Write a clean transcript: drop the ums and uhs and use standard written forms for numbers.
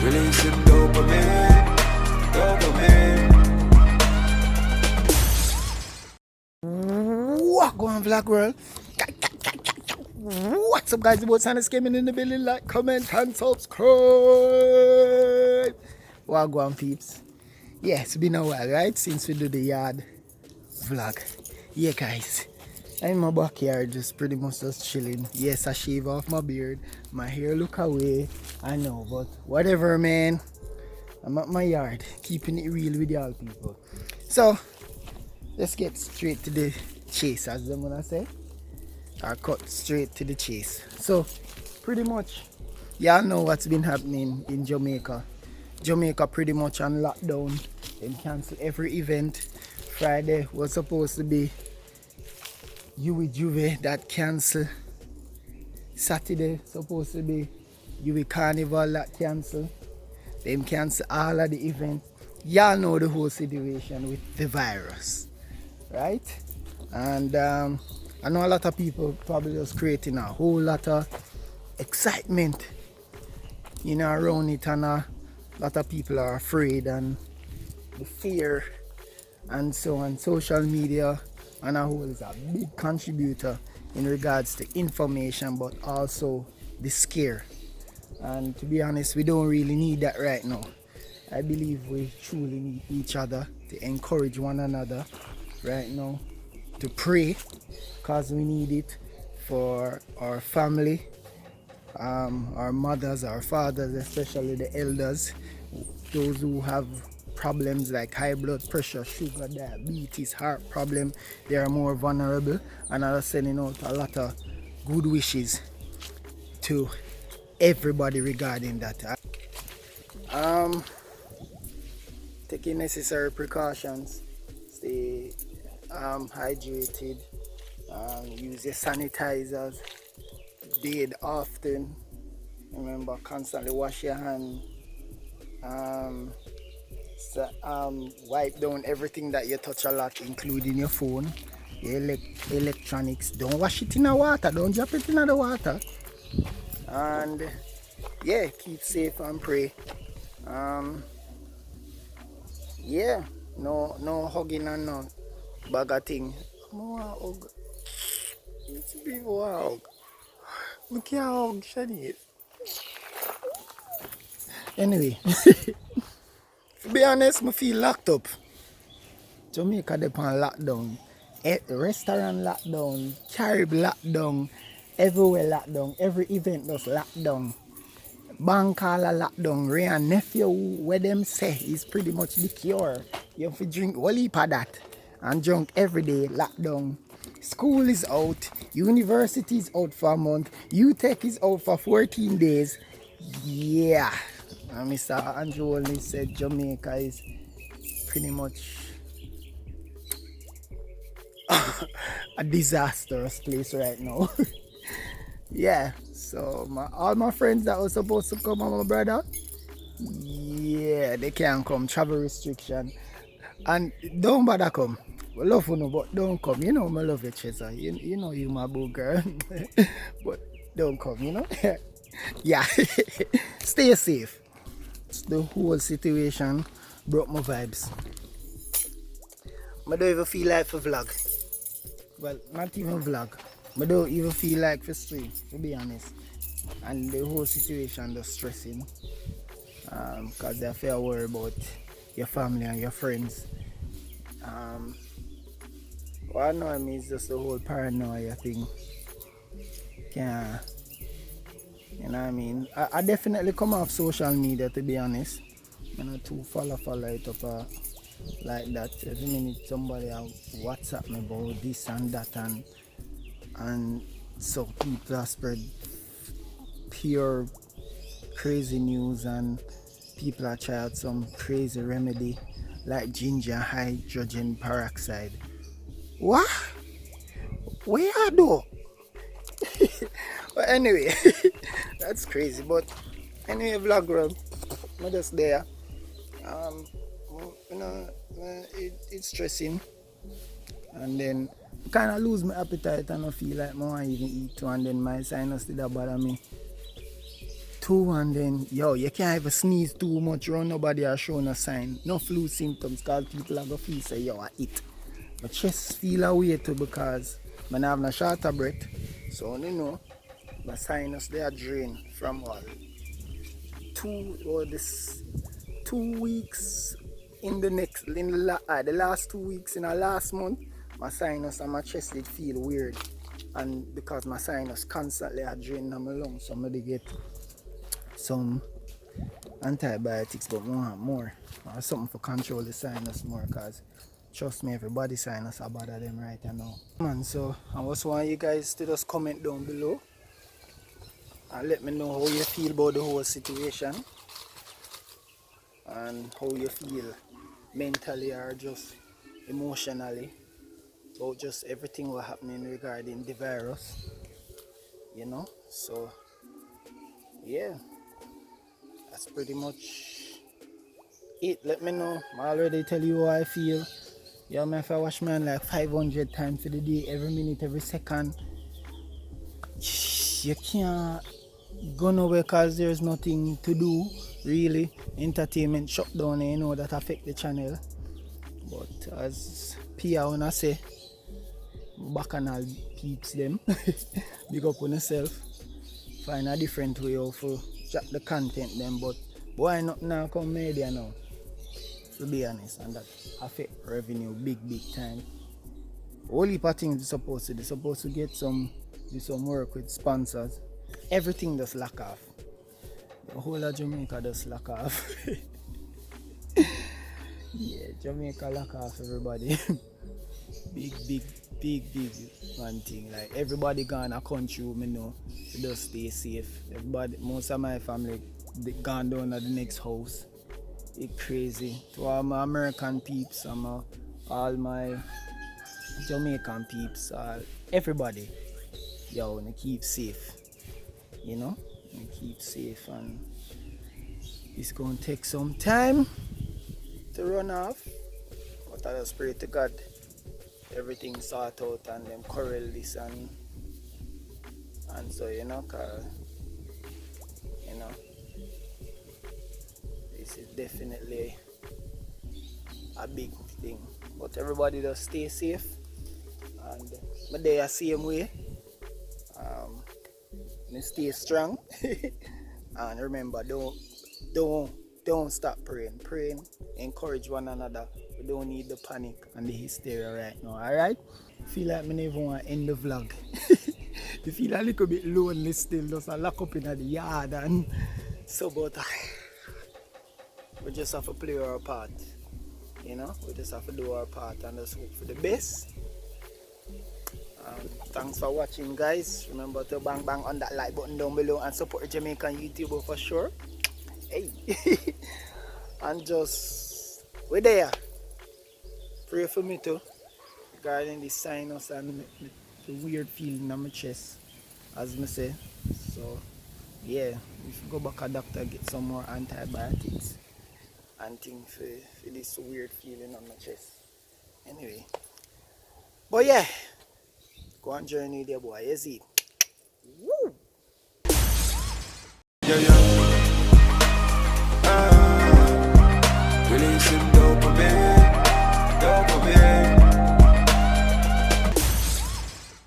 Releasing dopamine. What going on, Vlog World? What's up, guys? The boat Sanders came in the building. Like, comment, and subscribe. What going on, peeps? Yeah, it's been a while, right? Since we do the yard vlog. Yeah, guys. I'm in my backyard, just pretty much just chilling. Yes, I shave off my beard. My hair look away. I know, but whatever, man. I'm at my yard, keeping it real with y'all people. So, let's get straight to the chase, as I'm gonna say. Or cut straight to the chase. So, pretty much, y'all know what's been happening in Jamaica. Jamaica pretty much on lockdown. They cancel every event. Friday was supposed to be Yui Juve, that cancel. Saturday supposed to be Yui Carnival, that cancel. Them cancel all of the events. Y'all know the whole situation with the virus, right? And I know a lot of people probably just creating a whole lot of excitement, you know, around it, and a lot of people are afraid, and the fear and so on. Social media and a whole is a big contributor in regards to information, but also the scare. And to be honest, we don't really need that right now. I believe we truly need each other to encourage one another right now, to pray, because we need it for our family, our mothers, our fathers, especially the elders, those who have problems like high blood pressure, sugar, diabetes, heart problem. They are more vulnerable, and I'm sending out a lot of good wishes to everybody regarding that. Taking necessary precautions, stay hydrated, use your sanitizers, bathe often, remember constantly wash your hands, wipe down everything that you touch a lot, including your phone, your electronics. Don't wash it in the water, don't drop it in the water. And yeah, keep safe and pray. Yeah, no hugging and no bag of thing. I want to hug. It's a big hug. I can't hug, Shani. Anyway, to be honest, I feel locked up. Jamaica depend lockdown. Restaurant lockdown, Caribbean lockdown, everywhere lockdown, every event does lockdown. Bank all a lockdown. Ray and nephew, where them say is pretty much the cure. You have to drink one heap of that and drunk every day, lockdown. School is out, university is out for a month, UTech is out for 14 days. Yeah. And Mr. Andrew only said Jamaica is pretty much a disastrous place right now. Yeah, so all my friends that were supposed to come, and my brother, yeah, they can't come, travel restriction. And don't bother come. We love you, but don't come. You know I love you, Chesa. You know you my boo girl. But don't come, you know. Yeah. Stay safe. The whole situation broke my vibes. I don't even feel like for vlog. Well, not even vlog. I don't even feel like for stream, to be honest. And the whole situation just stressing. Because they feel worried about your family and your friends. What annoys me is just the whole paranoia thing. Yeah. You know what I mean? I definitely come off social media, to be honest. I'm not too follow it up like that. Every minute somebody WhatsApp me about this and that, and so people are spread pure crazy news, and people are trying some crazy remedy like ginger hydrogen peroxide. What? Where are though? But anyway, that's crazy. But anyway, vlog world, I'm just there. You know, it's stressing, and then kind of lose my appetite and I feel like I want to even eat too, and then my sinus did bother me too, and then yo, you can't even sneeze too much around nobody are showing a sign. No flu symptoms because people are going to feel say yo I eat. My chest feel away too because I have no shorter breath. So you know my sinus they are drained from all 2 weeks in the last 2 weeks in the last month. My sinus and my chest did feel weird, and because my sinus constantly are draining my lungs, so I get some antibiotics, but more or something for control the sinus more, because trust me, everybody sinus are bother them right now. Man, so I just want you guys to just comment down below and let me know how you feel about the whole situation and how you feel mentally or just emotionally about just everything what happening regarding the virus, you know. So yeah, that's pretty much it. Let me know. I already tell you how I feel. Yeah, man, if I wash man like 500 times for the day, every minute, every second, you can't go nowhere because there's nothing to do, really. Entertainment shut down, you know, that affect the channel. But as Pia wanna say, bacchanal keeps them. Big up on yourself. Find a different way of drop the content them, but why not now come media now? To be honest, and that affect revenue big time. All heap of things they're supposed to get do some work with sponsors. Everything just lack off. The whole of Jamaica just lack off. Yeah, Jamaica lack off everybody. big one thing. Like everybody gone a country, me know, to just stay safe. Everybody, most of my family they gone down at the next house. It's crazy. To all my American peeps and all my Jamaican peeps, everybody, yo, wanna keep safe. You know, and keep safe, and it's gonna take some time to run off. But I just pray to God everything sort out and them correl this and so, you know, cause you know this is definitely a big thing. But everybody just stay safe, and but they are same way. Stay strong. And remember, don't stop praying, encourage one another. We don't need the panic and the hysteria right now. Alright, feel like me never want to end the vlog. You feel a little bit lonely still, just a lock up in the yard, and so, but we just have to play our part, you know. We just have to do our part and just hope for the best. Thanks for watching, guys. Remember to bang on that like button down below and support Jamaican YouTuber for sure. Hey. And just we're there. Pray for me too regarding the sinus and the weird feeling in my chest, as me say. So yeah, if you go back to the doctor, get some more antibiotics and things for this weird feeling on my chest. Anyway, but yeah, go on journey there, boy. You see? Woo! Yeah.